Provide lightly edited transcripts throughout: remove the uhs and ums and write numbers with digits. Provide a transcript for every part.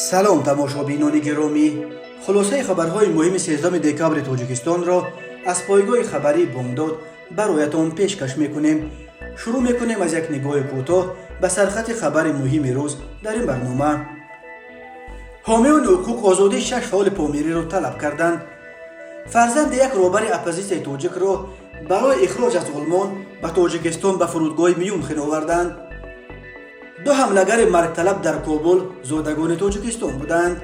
سلام تماشابینان گرامی. خلاصه خبرهای مهم 13 دکامبر تاجیکستان را از پایگاه خبری بامداد برایتان پیشکش میکنیم. شروع میکنیم از یک نگاه کوتاه به سرخط خبر مهم روز در این برنامه. حامیان حقوق آزادی 6 فعال پامیری را طلب کردند. فرزند یک رهبر اپوزیسیون تاجیک را برای اخراج از آلمان به تاجیکستان به فرودگاه میونخ آوردند. دو حملگر مرگ طلب در کابل زادگان تاجیکستان بودند.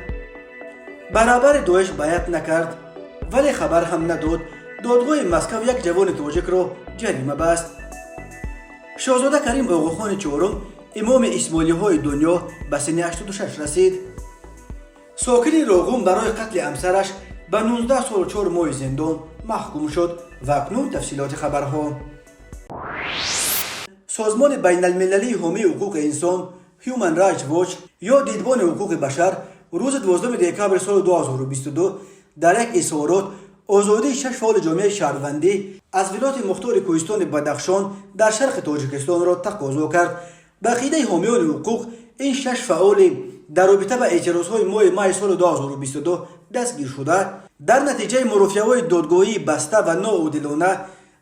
برابر داعش بیعت نکرد ولی خبر هم نداد. دادگاه مسکو یک جوان تاجیک را جریمه بست. شاهزاده کریم آقاخان چهارم امام اسماعیلی های دنیا به سن 86 رسید. ساکن راغون برای قتل همسرش به 19 سال و 4 ماه زندان محکوم شد. و اکنون تفصیلات خبرها. سازمان بین المللی حامی حقوق انسان هیومن رایتس واچ یا دیدبان حقوق بشر روز 12 دکامبر سال 2022 در یک اظهارات آزادی 6 فعال جامعه شهروندی از ولایت مختار کوهستان بدخشان در شرق تاجیکستان را تقاضا کرد. به عقیده حامیان حقوق این 6 فعال در رابطه با اعتراضهای ماه سال 2022 دستگیر شده در نتیجه مرافعه‌های دادگاهی بسته و ناعادلانه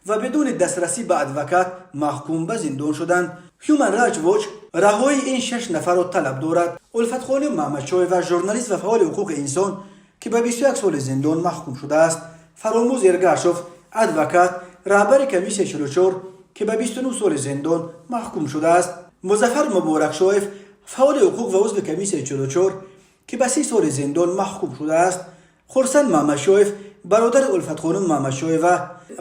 و بدون دسترسی به ادوکات محکوم به زندان شدند. هیومن رایتس واچ رهایی این 6 نفر را طلب دارد. الفت خانم محمدشاه و ژورنالیست و فعال حقوق انسان که به 21 سال زندان محکوم شده است. فراموز ارگاشوف ادوکات رهبر کمیسیون 44 که به 29 سال زندان محکوم شده است. مظفر مبارکشایف فعال حقوق و عضو کمیسیون 44 که به 30 سال زندان محکوم شده است. خورسند محمدشایف برادر الفت خانم محمدشاه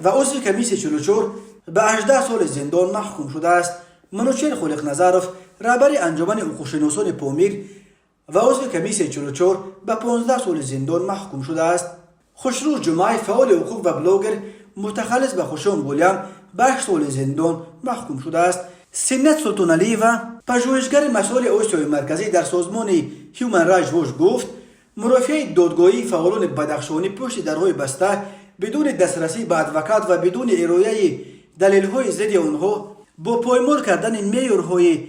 و عضو کمیسیون 44 به 18 سال زندان محکوم شده است. منوچهر خالق نظرف رهبر انجمن حقوق‌شناسان پامیر و عضو کمیسیون 44 به 15 سال زندان محکوم شده است. خوشروز جمعه فعال حقوق و بلاگر متخلص به خوشام گولیم به 8 سال زندان محکوم شده است. سنت سلطان علی و پژوهشگر مسائل آسیای مرکزی در سازمان هیومن رایتس واچ گفت مرافعه دادگاهی فعالان بدخشانی پشت درهای بسته بدون دسترسی به ادوکات و بدون ارائه دلیل‌های ضد آنها با پایمال کردن معیارهای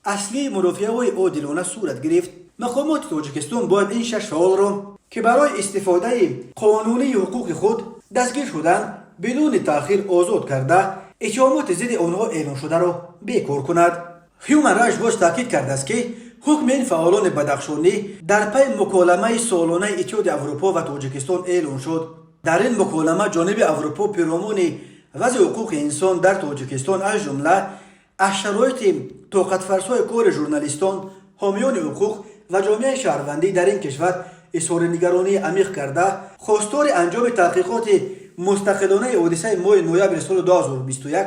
اصلی مرافعه‌های عادلانه صورت گرفت. مقامات تاجیکستان باید این 6 فعال را که برای استفاده قانونی حقوق خود دستگیر شدند بدون تأخیر آزاد کرده اتهامات ضد آنها اعلام شده را بیکار کند. هیومن رایتس واچ تاکید کرده است که حکم این فعالان بدخشانی در پی مکالمه سالانه اتحاد اروپا و تاجیکستان اعلام شد. در این مکالمه جانب اروپا پیرامون وضع حقوق انسان در تاجیکستان از جمله از شرایط طاقت فرسای کار ژورنالیستان، حامیان حقوق و جامعه شهروندی در این کشور اظهار نگرانی عمیق کرده خواستار انجام تحقیقات مستقلانه حادثه ماه نوامبر سال 2021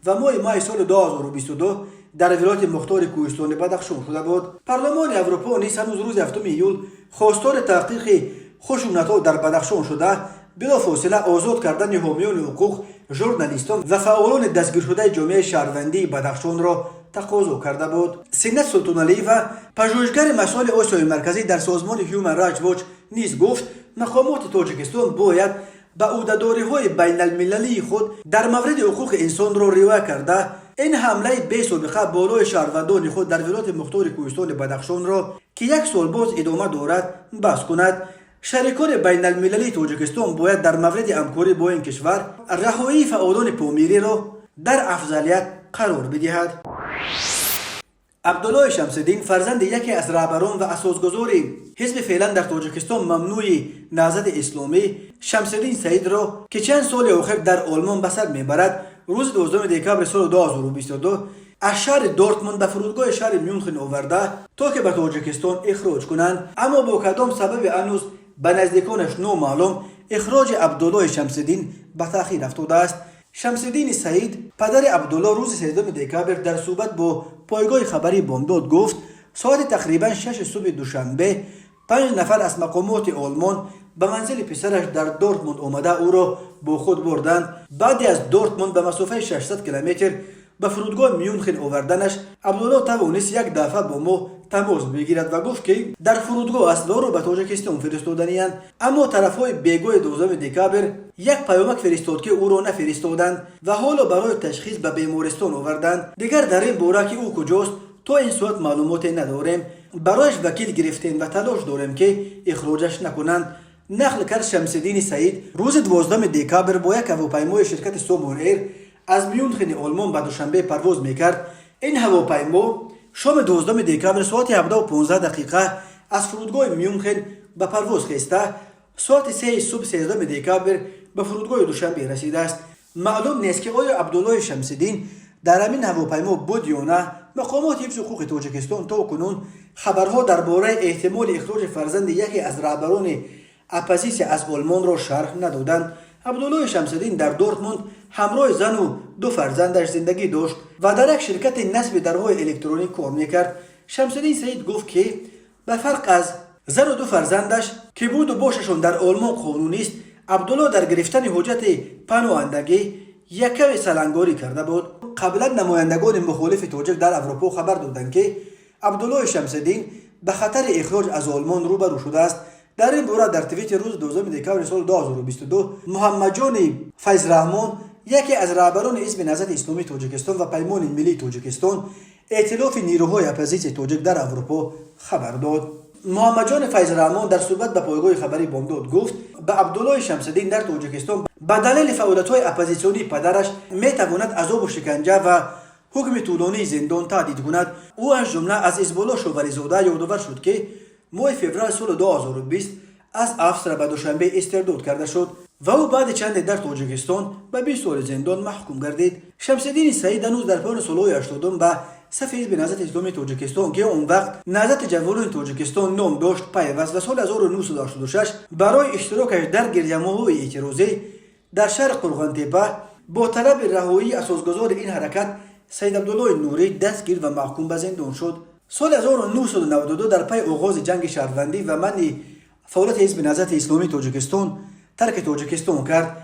و ماه سال 2022 در ولایت مختار کوهستان بدخشان شده بود. پارلمان اروپا نیز هنوز روز 7 ایول خواستار تحقیق خشونت‌ها در بدخشان شده بلافاصله آزاد کردن حامیان حقوق، ژورنالیستان و فعالان دستگیر شده جامعه شهروندی بدخشان را تقاضا کرده بود. سنت سلطان علی و پژوهشگر مسائل آسیای مرکزی در سازمان هیومن رایتس واچ نیز گفت مقامات تاجیکستان باید به عهده‌داری‌های بین المللی خود در مورد حقوق انسان را رعایت کرده این حمله بی سابقه بالای شهروندان خود در ولایت مختار کوهستان بدخشان را که 1 سال باز ادامه دارد بس کند. شریکان بین المللی تاجیکستان باید در مورد همکاری با این کشور رهایی فعالان پامیری را در افضلیت قرار بدهد. عبدالله شمس‌الدین فرزند یکی از رهبران و اساسگذار حزب فعلا در تاجیکستان ممنوع نهضت اسلامی شمس‌الدین سعید را که چند سال اخیر در آلمان به سر میبرد روز 12 دکامبر سال 2022 از شهر دورتموند به فرودگاه شهر میونخ آورده تا که به تاجیکستان اخراج کنند، اما با کدام سبب هنوز به نزدیکانش نامعلوم اخراج عبدالله شمس‌الدین به تأخیر افتاده است. شمس‌الدین سعید پدر عبدالله روز 13 دکامبر در صحبت با پایگاه خبری بامداد گفت ساعت تقریبا 6 صبح دوشنبه 5 نفر از مقامات آلمان به منزل پسرش در دورتموند آمده او را با خود بردند. بعد از دورتموند به مسافه 600 کیلومتر به فرودگاه میونخ آوردنش عبدالله توانست یک دفعه با ما تماس بگیرد و گفت که در فرودگاه اسلحه را به تاجیکستان فرستادند، اما طرفهای بیگاه 12 دکامبر یک پیامک فرستاد که او را نفرستادند و حالا برای تشخیص به بیمارستان آوردند. دیگر در این باره که او کجاست تا این ساعت معلوماتی نداریم. برایش وکیل گرفتیم و تلاش داریم که اخراجش نکنند. نقل کرد شمس‌الدین سعید. روز 12 دکامبر با یک هواپیمای شرکت سومون ایر از میونخ آلمان به دوشنبه پرواز میکرد. این هواپیما شام 12 دکامبر ساعت 17:15 از فرودگاه میونخ به پرواز خسته ساعت 3 صبح 13 دکامبر به فرودگاه دوشنبه رسیده است. معلوم نیست که آیا عبدالله شمس‌الدین در همین هواپیما بود یا نه. مقامات حفظ حقوق تاجیکستان تا کنون خبرها درباره احتمال اخراج فرزند یکی از رهبران اپوزیسیون از آلمان را شرح ندادند. عبدالله شمس‌الدین در دورتموند همراه زن و 2 فرزندش زندگی داشت و در یک شرکت نصب درهای الکترونیک کار میکرد. شمس‌الدین سعید گفت که به فرق از زن و 2 فرزندش که بود و باششون در آلمان قانونی است، عبدالله در گرفتن حجت پناهندگی یک کمی سلنگاری کرده بود. قبلا نمایندگان مخالف تاجیک در اروپا خبر دادند که عبدالله شمس‌الدین به خطر اخراج از آلمان روبرو شده است. در این باره در توییت روز 12 دکامبر سال 2022 محمد جان فیض رحمان، یکی از رهبران حزب نهضت اسلامی تاجیکستان و پیمان ملی تاجیکستان، ائتلاف نیروهای اپوزیسیون تاجیک در اروپا، خبر داد. محمد جان فیض رحمان در صحبت به پایگاه خبری بامداد گفت به عبدالله شمس‌الدین در تاجیکستان به دلیل فعالیت‌های اپوزیسیونی پدرش میتواند عذاب و شکنجه و حکم طولانی زندان تهدید کند. او از جمله از حزب الله شووری‌زاده یادآور شد که ماه فوریه سال 2020 از افسر به دوشنبه استرداد کرده شد و او بعد چند در تاجیکستان به 20 سال زندان محکوم گردید. شمس‌الدین سعید هنوز در پایان سال‌های 80 به صف حزب نهضت اسلامی تاجیکستان که اون وقت نهضت جوانان تاجیکستان نام داشت پیوست و سال 1986 برای اشتراکش در گردهماه‌های اعتراضی در شهر قرغن‌تپه با طلب رهایی اساسگذار این حرکت سید عبدالله نوری دستگیر و محکوم به زندان شد. سال 1992 در پی آغاز جنگ شهروندی و منع فعالیت حزب نهضت اسلامی تاجیکستان ترک تاجیکستان کرد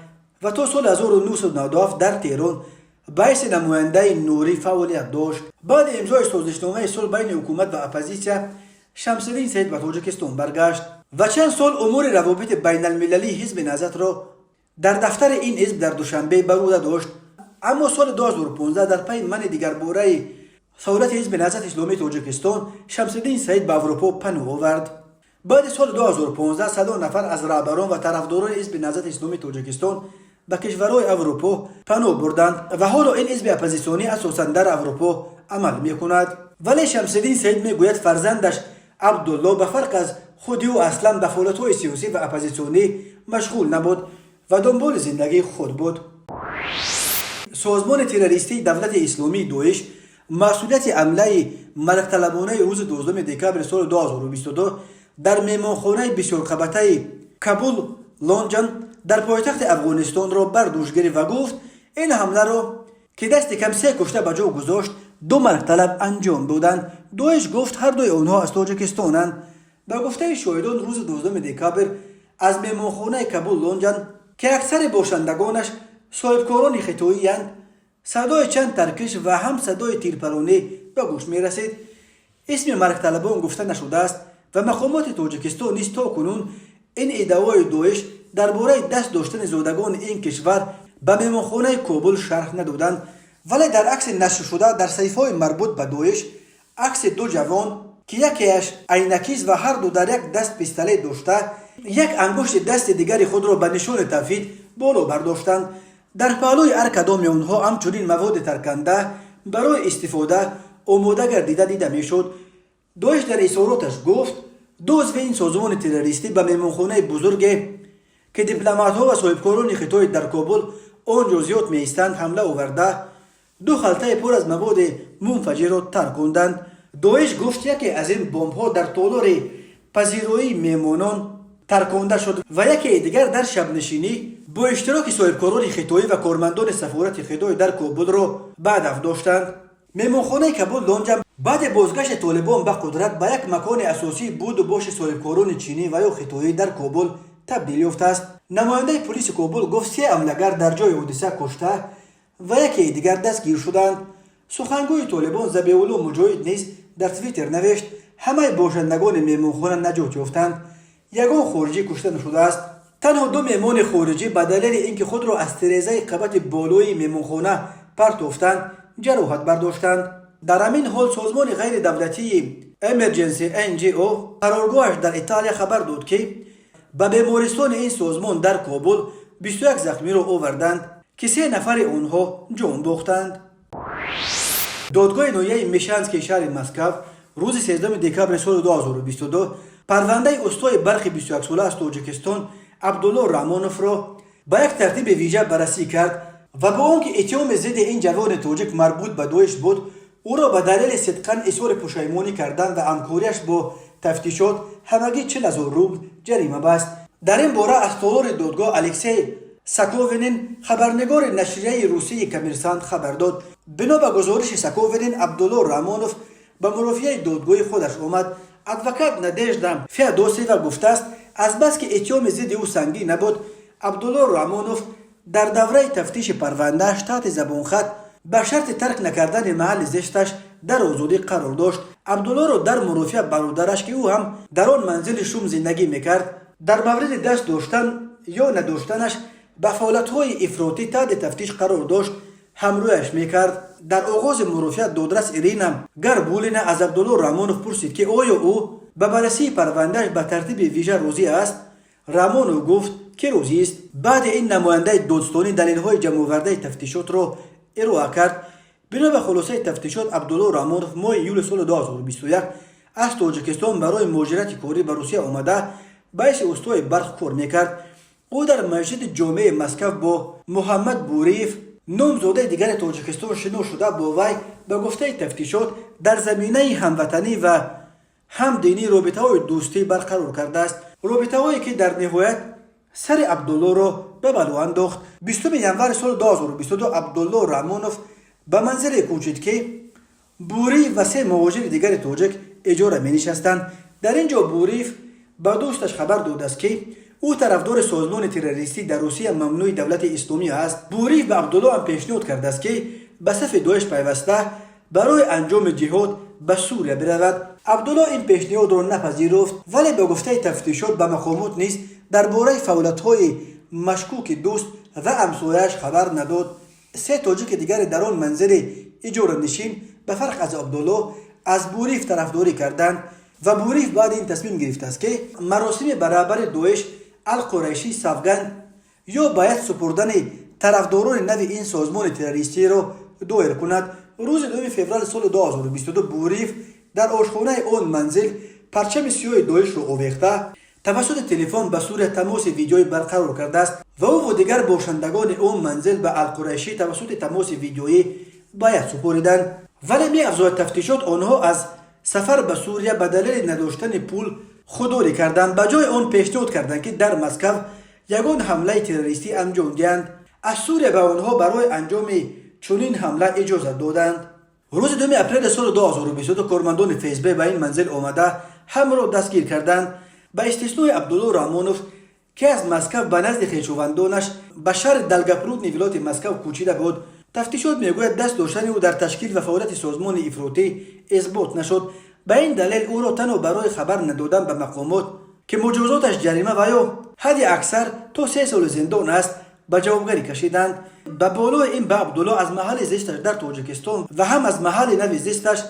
و تا سال 1997 در تهران به حیث نماینده نوری فعالیت داشت. بعد امضای سازشنامه صلح بین حکومت و اپوزیسیون شمس‌الدین سعید به تاجیکستان برگشت و چند سال امور روابط بین المللی حزب نهضت را در دفتر این حزب در دوشنبه بر عهده داشت. اما سال 2015 در پی منع دیگرباره فعالیت حزب نهضت اسلامی تاجیکستان شمس‌الدین سعید به اروپا پناه آورد. بعد سال 2015 صد نفر از رهبران و طرفداران حزب نهضت اسلامی تاجیکستان به کشورهای اروپا پناه بردند و حالا این حزب اپوزیسیونی اساساً در اروپا عمل می‌کند. ولی شمس‌الدین سعید میگوید فرزندش عبدالله به فرق از خودی او اصلا به فعالیت‌های سیاسی و اپوزیسیونی مشغول نبود و دنبال زندگی خود بود. سازمان تروریستی دولت اسلامی داعش مسئولیت حمله مرگ‌طلبانه روز 12 دکامبر سال 2022 در مهمانخانه بسیار قبطه کابل لانجان در پایتخت افغانستان را بر دوش گرفت و گفت این حمله را که دست کم 3 کشته به جا گذاشت 2 مرگ‌طلب انجام دادند. داعش گفت هر دوی آنها از تاجیکستانند. به گفته شاهدان روز 12 دکامبر از مهمانخانه کابل لانجان که اکثر باشندگانش صاحبکاران خطایی اند صدای چند ترکش و هم صدای تیرپرانی به گوش می رسید. اسم مرگ‌طلبان گفته نشده است و مقامات تاجیکستان نیز تا کنون این ادعای داعش درباره دست داشتن زادگان این کشور به مهمانخانه کابل شرح ندادند. ولی در عکس نشر شده در صحیفه‌های مربوط به داعش عکس 2 جوان که یکیش عینکی است و هر دو در یک دست پیستوله داشته یک انگشت دست دیگری خود را به نشان توحید بالا برداشتند. در پهلوی هر کدام آنها همچنین مواد ترکنده برای استفاده آماده گردیده دیده میشد. داعش در اظهاراتش گفت 2 عضو این سازمان تروریستی به مهمانخانه بزرگ که دیپلمات‌ها و صاحبکاران خطای در کابل آنجا زیاد می‌ایستند حمله آورده 2 خلطه پر از مواد منفجر را ترکاندند. داعش گفت یکی از این بمب‌ها در تالار پذیرایی مهمانان ترکانده شد و یکی دیگر در شب نشینی با اشتراک صاحبکاران خطایی و کارمندان سفارت خطای در کابل را به هدف داشتند. مهمانخانه کابل لانجان بعد بازگشت طالبان به قدرت به یک مکان اساسی بود و باش صاحبکاران چینی و یا خطایی در کابل تبدیل یافته است. نماینده پلیس کابل گفت 3 حمله‌گر در جای حادثه کشته و یکی دیگر دستگیر شدند. سخنگوی طالبان ذبیح الله مجاهد نیز در توییتر نوشت همه باشندگان مهمانخانه نجات یافتند، یگان خارجی کشته نشده است. تنها 2 مهمان خارجی به دلیل اینکه خود را از تریزه قبط بالای مهمانخانه پرتافتند جراحت برداشتند. در همین حال سازمان غیر دولتی امرجنسی NGO قرارگاهش در ایتالیا خبر داد که به بیمارستان این سازمان در کابل 21 زخمی را آوردند که 3 نفر آنها جان باختند. دادگاه نویه میشنسکی شهر مسکو روز 13 دکبر سال 2022 پرونده استای برخ 21 ساله از تاجیکستان عبدالله رامونوف را با یک ترتیب ویژه بررسی کرد و با آنکه اتهام ضد این جوان تاجیک مربوط به داعش بود، او را به دلیل صدقاً اظهار پشیمانی کردن و همکاریش با تفتیشات همگی 40,000 روبل جریمه بست. در این باره از تالار دادگاه الکسی ساکوونین خبرنگار نشریه روسی کمیرسانت خبر داد. بنا به گزارش ساکوونین، عبدالله رامونوف به مرافعه دادگاه خودش آمد. ادوکات ندژدا فیادوسیوا گفته است از بس که اتهام ضد او سنگین نبود، عبدالله رامونوف در دوره تفتیش پروندهش تحت زبانخط به شرط ترک نکردن محل زشتش در آزادی قرار داشت. عبدالله را در مرافعه برادرش که او هم در آن منزل شوم زندگی میکرد در مورد دست داشتن یا نداشتنش به فعالیت‌های افراطی تحت تفتیش قرار داشت همراهش میکرد. در آغاز مرافعه دادرس ایرینا گربولینا از عبدالله رامونوف پرسید که آیا او به بررسی پروندهش به ترتیب ویژه راضی است. رامونوف گفت که راضی است. بعد این نماینده دادستانی دلیل‌های جمع آورده تفتیشات را ارائه کرد. بنا به خلاصه تفتیشات، عبدالله رامونوف ماه ایول سال 2021 از تاجیکستان برای مهاجرت کاری به روسیه آمده باعث استای برخ کار میکرد. او در مسجد جامع مسکو با محمد بوریف نامزاده دیگر تاجیکستان شناخته شده. با وی به گفته تفتیشات در زمینه هموطنی و همدینی رابطه‌های دوستی برقرار کرده است، رابطه‌هایی که در نهایت سر عبدالله را به بلا انداخت. 20 ژانویه سال 2022 عبدالله رامونوف به منزل کوچید که بوری و 3 مهاجر دیگر تاجیک اجاره می نشستند. در اینجا بوریف به دوستش خبر داده است که او طرفدار سازمان تروریستی در روسیه ممنوع دولت اسلامی است. بوریف به عبدالله هم پیشنهاد کرده است که به صف داعش پیوسته برای انجام جهاد به سوریه برود. عبدالله این پیشنهاد را نپذیرفت، ولی به گفته تفتیشات به مقامات نیز درباره فعالیت‌های مشکوک دوست و همسایه‌اش خبر نداد. 3 تاجیک دیگر در آن منزل اجاره نشین به فرق از عبدالله از بوریف طرفداری کردند و بوریف بعد این تصمیم گرفته است که مراسم برابر داعش القریشی سوگند یا باید سپردن طرفداران نو این سازمان تروریستی را دایر کند. روز 2 فوریه سال 2022 بوریف در آشخانه آن منزل پرچم سیاه داعش را آویخته توسط تلفن به صورت تماس ویدیویی برقرار کرده است و او و دیگر باشندگان آن منزل به القریشی توسط تماس ویدیویی باید سپردند. ولی می افزاید تفتیشات آنها از سفر به سوریه به دلیل نداشتن پول خودداری کردند. به جای آن پیشنهاد کردند که در مسکو یگان حمله تروریستی انجام دهند. از سوریه به آنها برای انجام چنین حمله اجازه دادند. روز 2 اپریل سال 2022 کارمندان فسب به این منزل آمده هم را دستگیر کردند. به استثنای عبدالله رامونوف که از مسکو به نزد خویشاوندانش به شهر دلگپرودنی ولایت مسکو کوچیده بود، تفتیشات میگوید دست داشتن او در تشکیل و فعالیت سازمان افراطی اثبات نشد. به این دلیل او را تنها برای خبر ندادن به مقامات که مجازاتش جریمه و یا حد اکثر تا 3 سال زندان است به جوابگری کشیدند. به بالای این به عبدالله از محل زیستش در تاجیکستان و هم از محل نو زیستش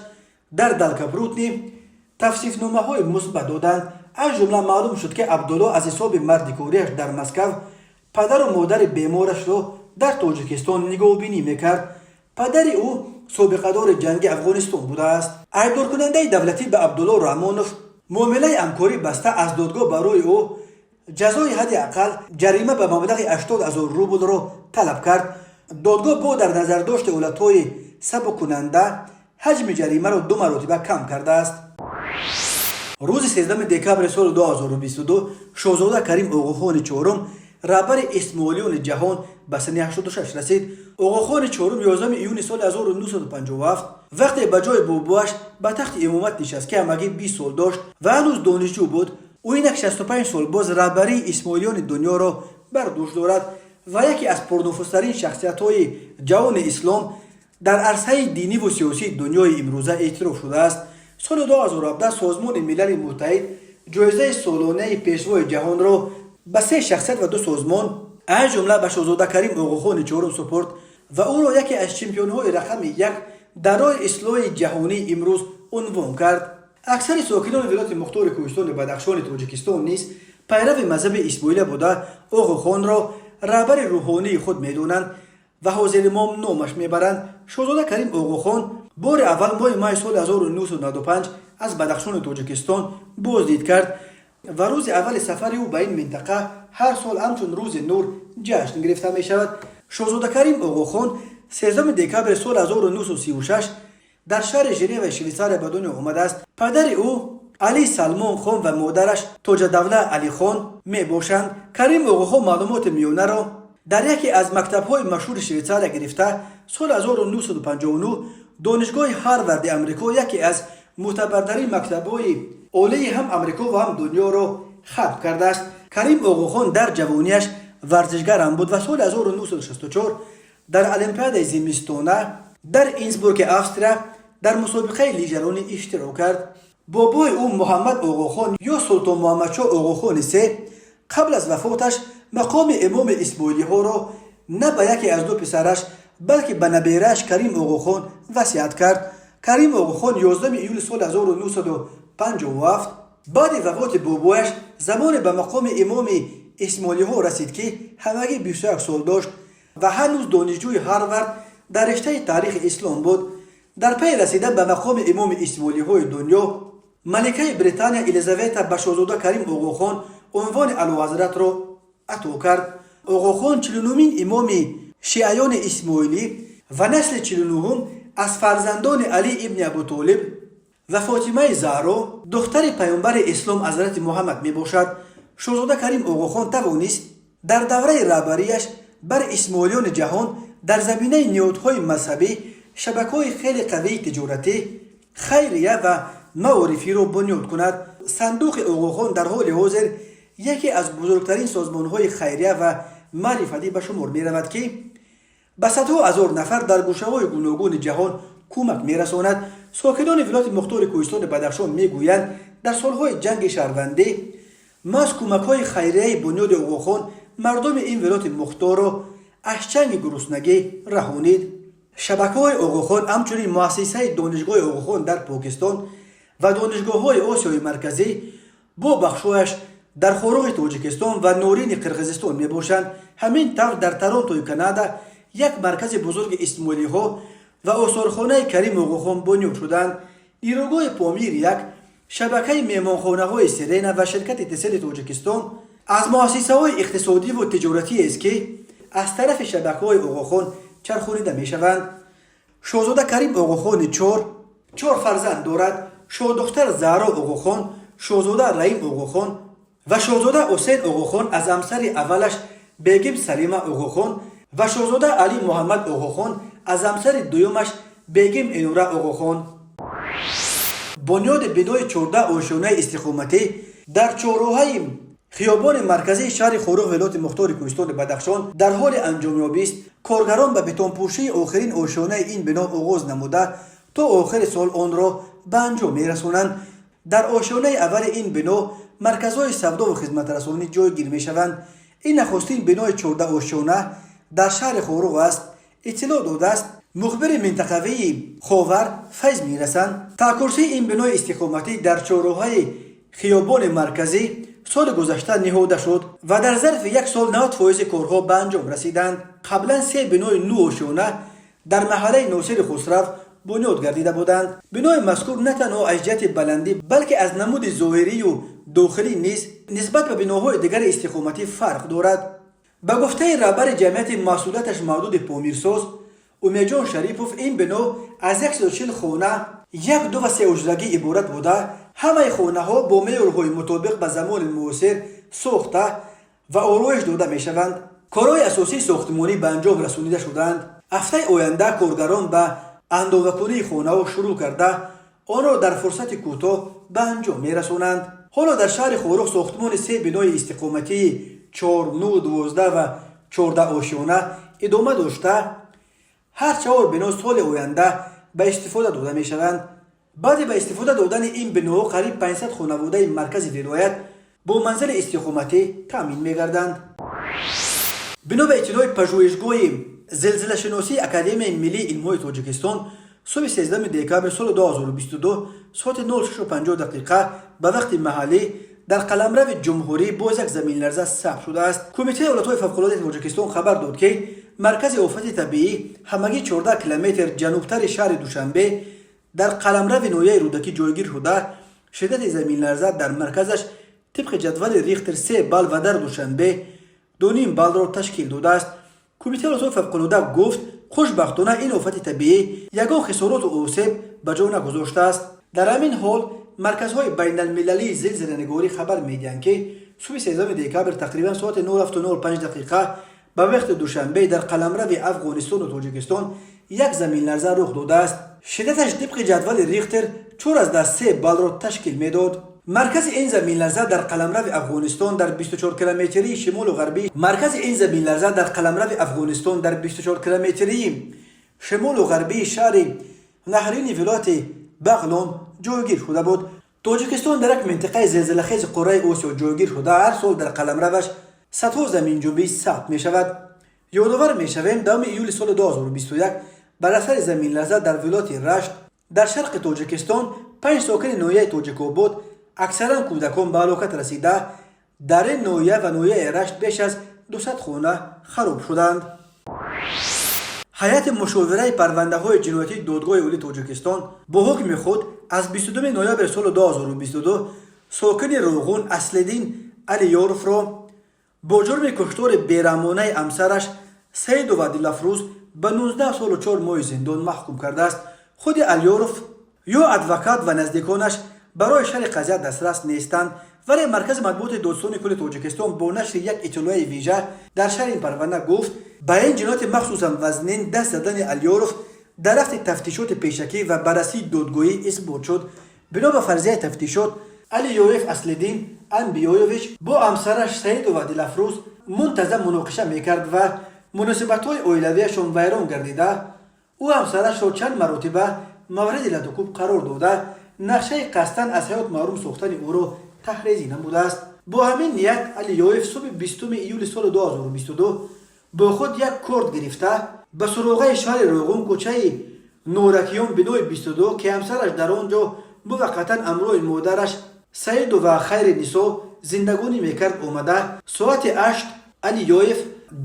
در دلگپرودنی توصیف‌نامه‌های مثبت دادند. از جمله معلوم شد که عبدالله از حساب مردکاریش در مسکو پدر و مادر بیمارش را در تاجیکستان نگاهبینی میکرد. پدر او سابقه‌دار جنگ افغانستان بوده است. ایبدار کننده دولتی به عبدالله رامونوف معامله همکاری بسته از دادگاه برای او جزای حد اقل جریمه به مبلغ 80,000 روبل را طلب کرد. دادگاه با در نظر داشت حالت‌های سبک کننده حجم جریمه را 2 مرتبه کم کرده است. روز 13 دکبر سال 2022 شاهزاده کریم آقاخان چهارم رهبر اسماعیلیان جهان به سن 86 رسید. آقاخان چهارم 11 ایون سال 1957 وقتی به جای باباش به تخت امامت نشست که همگی 20 سال داشت و هنوز دانشجو بود، او اینک 65 سال باز رهبری اسماعیلیان دنیا را بر دوش دارد و یکی از پرنفوذترین شخصیت‌های جهان اسلام در عرصه دینی و سیاسی دنیای امروزه اعتراف شده است. سال 2017 سازمان ملل متحد جایزه سالانه پیشوای جهان را به 3 شخصیت و 2 سازمان از جمله به شاهزاده کریم آقاخان چهارم سپرد و او را یکی از چمپیون‌های رقم 1 در راه اصلاح جهانی امروز عنوان کرد. اکثر ساکنان ولایت مختار کوهستان بدخشان تاجیکستان نیز پیرو مذهب اسماعیلی بوده آقاخان را رهبر روحانی خود میدانند و حاضر امام نامش میبرند. شاهزاده کریم آقاخان بار اول ماه سال 1995 از بدخشان تاجیکستان بازدید کرد و روز اول سفر او به این منطقه هر سال همچون روز نور جشن گرفته می شود. شاهزاده کریم آقاخان 13 دکبر سال 1936 در شهر ژنو شویساریا به دنیا آمده است. پدر او علی سلمان خان و مادرش تاج الدوله علی خان می باشند. کریم آقاخان معلومات میانه را در یکی از مکتب‌های مشهور شویساریا گرفته سال 1959 دانشگاه هاروارد امریکا، یکی از معتبرترین مکتب‌های عالی هم امریکا و هم دنیا را ختم کرده است. کریم آقاخان در جوانیش ورزشگر هم بود و سال 1964 در المپیاد زمستانه در اینسبورگ استریا در مسابقه لیژرانی اشتراک کرد. بابای او محمد آقاخان یا سلطان محمد شاه آقاخان سه قبل از وفاتش مقام امام اسماعیلی ها را نه به یکی از دو پسرش بلکه به نبیرش کریم آقاخان وصیت کرد. کریم آقاخان 11 ایول سال 1957 بعد وفات بابایش زمان به مقام امام اسماعیلی ها رسید که همگی 21 سال داشت و هنوز دانشجوی هاروارد در رشته تاریخ اسلام بود. در پی رسیدن به مقام امام اسماعیلی های دنیا، ملکه بریتانیا الیزابت به شاهزاده کریم آقاخان عنوان اعلیحضرت را عطا کرد. آقاخان 49مین امام شیعیان اسماعیلی و نسل 49 از فرزندان علی ابن ابوطالب و فاطمه زهرا دختر پیامبر اسلام حضرت محمد می باشد. شاهزاده کریم آقاخان توانست در دوره رهبریش بر اسماعیلیان جهان در زمینه نهادهای مذهبی شبکه‌های خیلی قوی تجارتی، خیریه و معارفی را بنیاد کند. صندوق آقاخان در حال حاضر یکی از بزرگترین سازمان‌های خیریه و معرفتی به شمار می‌رود که به صدها هزار نفر در گوشه‌های گوناگون جهان کمک می‌رساند. ساکنان ولایت مختار کوهستان بدخشان می‌گویند در سال‌های جنگ شهروندی ما از کمک‌های خیریه بنیاد آقاخان مردم این ولایت مختار را از چنگ گرسنگی رهانید. شبکه‌های آقاخان همچنین مؤسسه دانشگاه آقاخان در پاکستان و دانشگاه‌های آسیای مرکزی با بخش‌هایش در خاروق تاجیکستان و نورین قرقیزستان میباشند. همین طور در تورنتو کانادا یک مرکز بزرگ اسماعیلی ها و آثارخانه کریم آقاخان بنیاد شدند. نیروگاه پامیر یک شبکه میهمانخانه های سرین و شرکت اتصال تاجیکستان از مؤسسه های اقتصادی و تجارتی است که از طرف شبکه های آقاخان چرخانیده می شوند. شاهزاده کریم آقاخان چهار فرزند دارد. شاهدختر زهرا آقاخان، شاهزاده رحیم آقاخان و شاهزاده حسین آقاخان از همسر اولش بیگم سلیمه آقاخان و شاهزاده علی محمد آقاخان از همسر دویمش بیگم انوره آقاخان. بنیاد بنای 14 آشیانه استقامتی در چهارراهه خیابان مرکزی شهر خاروق ولایت مختار کوهستان بدخشان در حال انجامیابی است. کارگران به بتونپوشی آخرین آشیانه این بنا آغاز نموده تا آخر سال آن را به انجام می‌رسانند. در آشیانه اول این بنا مرکزهای سودا و خدمت رسانی جایگیر می‌شوند. این نخستین بنای 14 آشیانه در شهر خاروق است. اطلاع داده است مخبر منطقوی خاور فیض می‌رسند تاکورسی این بنای استقامتی در چهارراهه خیابان مرکزی سال گذشته نهاده شد و در ظرف یک سال 90% کارها به انجام رسیدند. قبلا 3 بنای نو آشیانه در محله ناصر خسرو بنیاد گردیده بودند. بنای مذکور نه تنها از جهت بلندی بلکه از نمود ظاهری و داخلی نیز نسبت به بناهای دیگر استقامتی فرق دارد. به گفته رهبر جمعیت مسئولیتش محدود پامیرساز امیرجان شریفوف این بنا از 140 خانه 1 2 و 3 حجرگی عبارت بوده. همه خانه ها با معیارهای مطابق به زمان معاصر ساخته و آرایش داده می شوند. کارهای اساسی ساختمانی به انجام رسانیده شدند. هفته آینده کارگران به اندازه‌کنی خانه ها شروع کرده آن را در فرصت کوتاه به انجام می رسانند. حالا در شهر خاروق ساختمان 3 بنای استقامتی 4 9 12 و 14 آشیانه ادامه داشته هر 4 بنا سال آینده به استفاده داده می شوند. بعد به استفاده دادن این بناها قریب 500 خانواده مرکز ولایت با منزل استقامتی تامین می گردند. بنا به اطلاع پژوهشگاه زلزله شناسی اکادمی ملی علم‌های تاجیکستان صبح 13 دکامبر سال 2022 ساعت 06:50 به وقت محلی در قلمرو جمهوری باز یک زمین لرزه ثبت شده است. کمیته حالتهای فوق‌العاده تاجیکستان خبر داد که مرکز آفات طبیعی همگی 14 کیلومتر جنوبتر شهر دوشنبه در قلمرو نویه رودکی جایگیر شده. شدت زمین لرزه در مرکزش طبق جدول ریختر 3 بال و در دوشنبه 2.5 بال را تشکیل داده است. کمیته حالتهای فوق‌العاده گفت خوشبختانه این آفت طبیعی یگان خسارات و آسیب به جا نگذاشته است. در همین حال مرکزهای بین المللی زلزله‌نگاری خبر می‌دهند که صبح 13 دکامبر تقریبا ساعت 9:05 به وقت دوشنبه در قلمرو افغانستان و تاجیکستان یک زمین لرزه رخ داده است. شدتش طبق جدول ریختر 4.3 بال را تشکیل میداد. مرکز این زمین لرزه در قلمرو افغانستان در 24 کیلومتری شمال و غربی شمال و غربی شهر نهرین ولایت بغلان جایگیر شده بود. تاجیکستان در یک منطقه زلزله‌خیز قاره آسیا جایگیر شده. هر سال در قلمروش صدها زمینجنبی ثبت می شود. یادآور می شویم 2 ایول سال 2021 بر اثر زمین لرزه در ولایت رشت در شرق تاجیکستان 5 ساکن ناحیه تاجیک‌آباد اکثرا کودکان به هلاکت رسیده. در این ناحیه و ناحیه رشت بیش از 200 خانه خراب شدند. هیئت مشاوره پرونده های جنایتی دادگاه عالی تاجیکستان با حکم خود از 22 نوامبر سال 2022 ساکن روغون اصلدین علیاروف را با جرم کشتار بیرحمانه همسرش سید و دلافروز به 19 سال و 4 ماه زندان محکوم کرده است. خود علیاروف یا ادوکات و نزدیکانش برای شرح قضیه دسترس نیستند، ولی مرکز مطبوعات دادستان کل تاجیکستان با نشر یک اطلاع ویژه در شرح این پرونده گفت به این جنایت مخصوصا وزنین دست زدن علیاروف در وقت تفتیشات پیشکی و بررسی دادگاهی اثبات شد. بنا به فرضیه تفتیشات علیاروف اصلدین انبیایوویچ با همسرش سید و دلافروز منتظم مناقشه میکرد و مناسبت‌های عائلویشان ویران گردیده. او همسرش را چند مرتبه مورد لطوکوب قرار داده نقشه قصداً از حیات محروم ساختن او را تحریزی نموده است. با همین نیت علیاروف صبح 20 ایول سال 2022 با خود یک کارت گرفته به سراغ شهر روغون کوچه نورکیان بنوی 22 که همسرش در آنجا موقتا همراه مادرش سعید و خیر نیسا زندگانی میکرد آمده. ساعت 8 علیاروف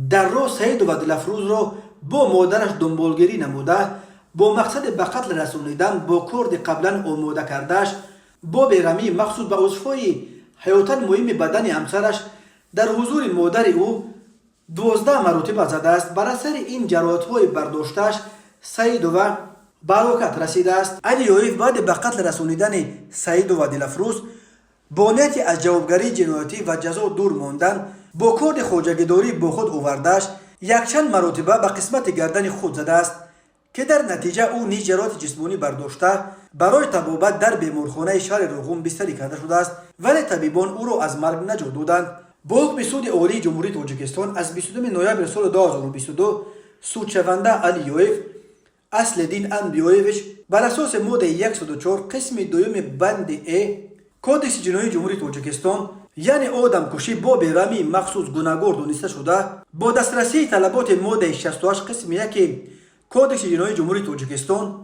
در راه سعید و دلافروز را با مادرش دنبالگیری نموده با مقصد به قتل رسانیدن با کارت قبلا آماده کردهش با بیرحمی مخصوص به عضوهای حیاتاً مهم بدن همسرش در حضور مادر او 12 مرتبه زده است. بر اثر این جراحت‌های برداشتش سعید و به هلاکت رسیده است. علیاروف بعد به قتل رسانیدن سعید و دلافروز با نیت از جوابگری جنایتی و جزا دور ماندن با کارت خواجگیداری با خود آوردهش یک چند مرتبه به قسمت گردن خود زده است که در نتیجه او نیز جراحت جسمانی برداشته برای طبابت در بیمارخانه شهر روغون بستری کرده شده است، ولی طبیبان او را از مرگ نجات دادند. با حکم سود عالی جمهوری تاجیکستان از 22 نوامبر سال 2022 سودشونده علیاروف اصلدین انبیایوویچ بر اساس ماده 104 قسم دوم بند ای کدکس جنایی جمهوری تاجیکستان یعنی آدم کشی با بیرحمی مخصوص گناهکار دانسته شده با دسترسی طلبات ماده 68 قسم 1 کدکس جنایی جمهوری تاجیکستان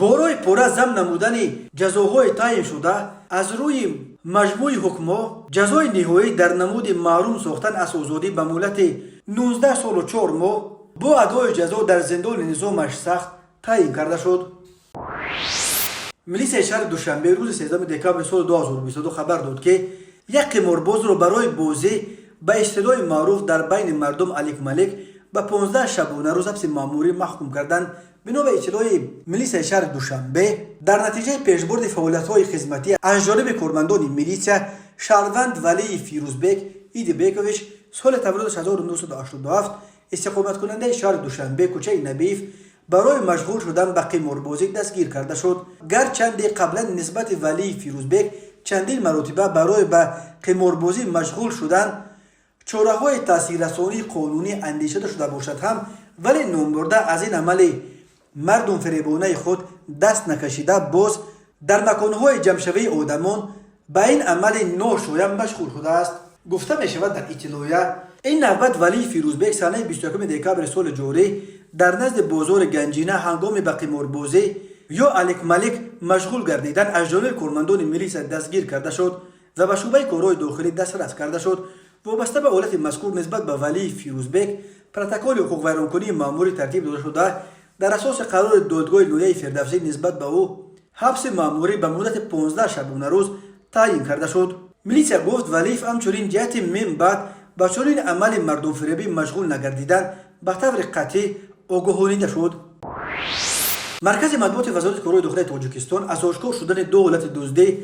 برای پوره ضمن نمودن جزاهای تعیین شده از روی مجموع حکم‌ها جزای نهایی در نمود محروم ساختن از آزادی به مهلت 19 سال و 4 ماه با ادای جزا در زندان نظامش سخت تعیین کرده شد. ملیس شهر دوشنبه روز 13 دکامبر سال 2022 خبر داد که یک قمارباز را برای بازی به اصطلاح معروف در بین مردم علیک ملک به 15 شبانه روز حبس مأموری محکوم کردند. بنا به اطلاع ملیس شهر دوشنبه در نتیجه پیشبرد فعالیت‌های خدمتی از جانب کارمندان میلیسیا شهروند ولی فیروزبک ایدبیکوویچ سال تولدش 1987 استقامت کننده شهر دوشنبه کوچه نبیف برای مشغول شدن به قماربازی دستگیر کرده شد. گرچند قبلا نسبت ولی فیروزبک چندین مرتبه برای به قماربازی مشغول شدن چاره‌های تاثیررسانی قانونی اندیشیده شده باشد هم ولی نامبرده از این عمل مردم فریبانه خود دست نکشیده باز در مکانهای جمع‌شوی آدمان به این عمل ناشایان مشغول شده است. گفته می شود در اطلاعیه این نوبت ولی فیروزبک سال 21 دکامبر سال جاری در نزد بازار گنجینه هنگام به قماربازی یا الک ملک مشغول گردیدن از جانب کارمندان میلیس دستگیر کرده شد و به شعبه کارهای داخلی دسترس کرده شد. وابسته به حالت مذکور نسبت به ولی فیروزبک پروتکل حقوق ویرانکنی ماموری ترتیب داده شده. در اساس قرار دادگاه لویه فردوسی نسبت به او حبس ماموری به مدت 15 شبانه روز تعیین کرده شد. میلیسیا گفت ولیف همچنین جهت من بعد با چنین عمل مردم فریبی مشغول نگردیدن به طور قطعی آگاهانیده شد. مرکز مطبوعات وزارت کارهای داخلی تاجیکستان از آشکار شدن دو حالت دزدی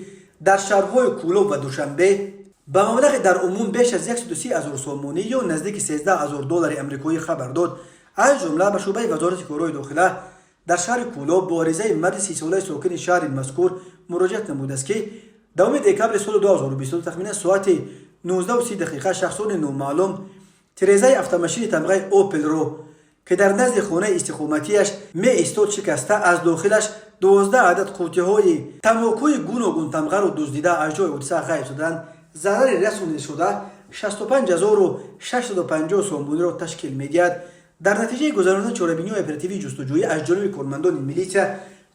در شهرهای کولوب و دوشنبه به مبلغ در عموم بیش از 130,000 سومونی یا نزدیک 13,000 دلار آمریکایی خبر داد. از جمله به شعبه وزارت کارهای داخلی در شهر کولوب با عریضه مرد 30 ساله ساکن شهر مذکور مراجعت نموده است که دوم دکبر سال 2022 تخمیناً ساعت 19:30 شخصان نامعلوم تریزه افت تمغه اوپل رو که در نزد خانه استقامتیش می ایستاد شکسته از داخلش 12 عدد قوطی های تنباکوی گوناگون تمغه رو دزدیده از جای حادثه غایب شدند. ضرر رسونده شده 65,650 سومونی را تشکیل می‌دهد. در نتیجه گذراندن چاره‌بینی اپراتیوی جستجویی از جانب کارمندان میلیسیا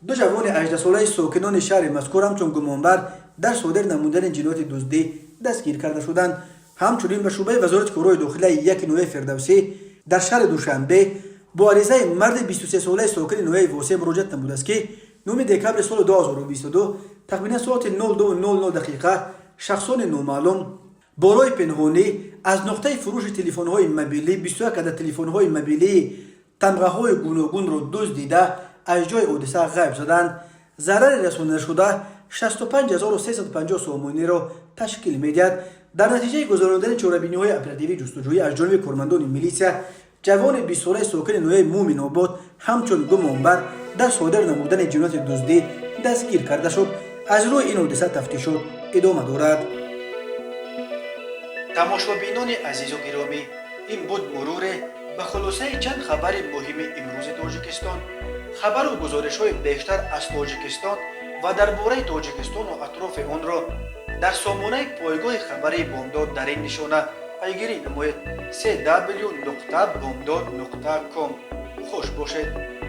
دو جوان 18 ساله ساکنان شهر مذکور همچون گمانبر در صادر نمودن جنایت دزدی دستگیر کرده شدند. همچنین به شعبه وزارت کارهای داخلی 1 نوع فردوسی در شهر دوشنبه با عریضه مرد 23 ساله ساکن نوع واسه مراجعت نموده است که 9 دکبر سال 2022 تقریبا ساعت 02:00 شخصان نامعلوم برای پنهانی از نقطه فروش تلفن‌های موبیلی 21 عدد تلفن‌های موبیلی تمغه‌های گوناگون را دزدیده از جای حادثه غایب شدند. ضرر رسانده شده 65,350 سومونی را تشکیل می‌دهد. در نتیجه گذراندن چاره‌بینی‌های اپراتیوی جستجویی از جانب کارمندان میلیسیا جوان 20 ساله ساکن نوع مومن آباد همچون گمانبر در صادر نمودن جنایت دزدی دستگیر کرده شد. از روی این حادثه تفتیشات ادامه دارد. تماشابینان عزیز و گرامی، این بود مرور به خلاصه چند خبر مهم امروز تاجیکستان. خبر و گزارش‌های بیشتر از تاجیکستان و درباره تاجیکستان و اطراف آن را در سامانه پایگاه خبری بامداد در این نشانه پیگیری نمایید: www.bomdad.com. خوش باشید.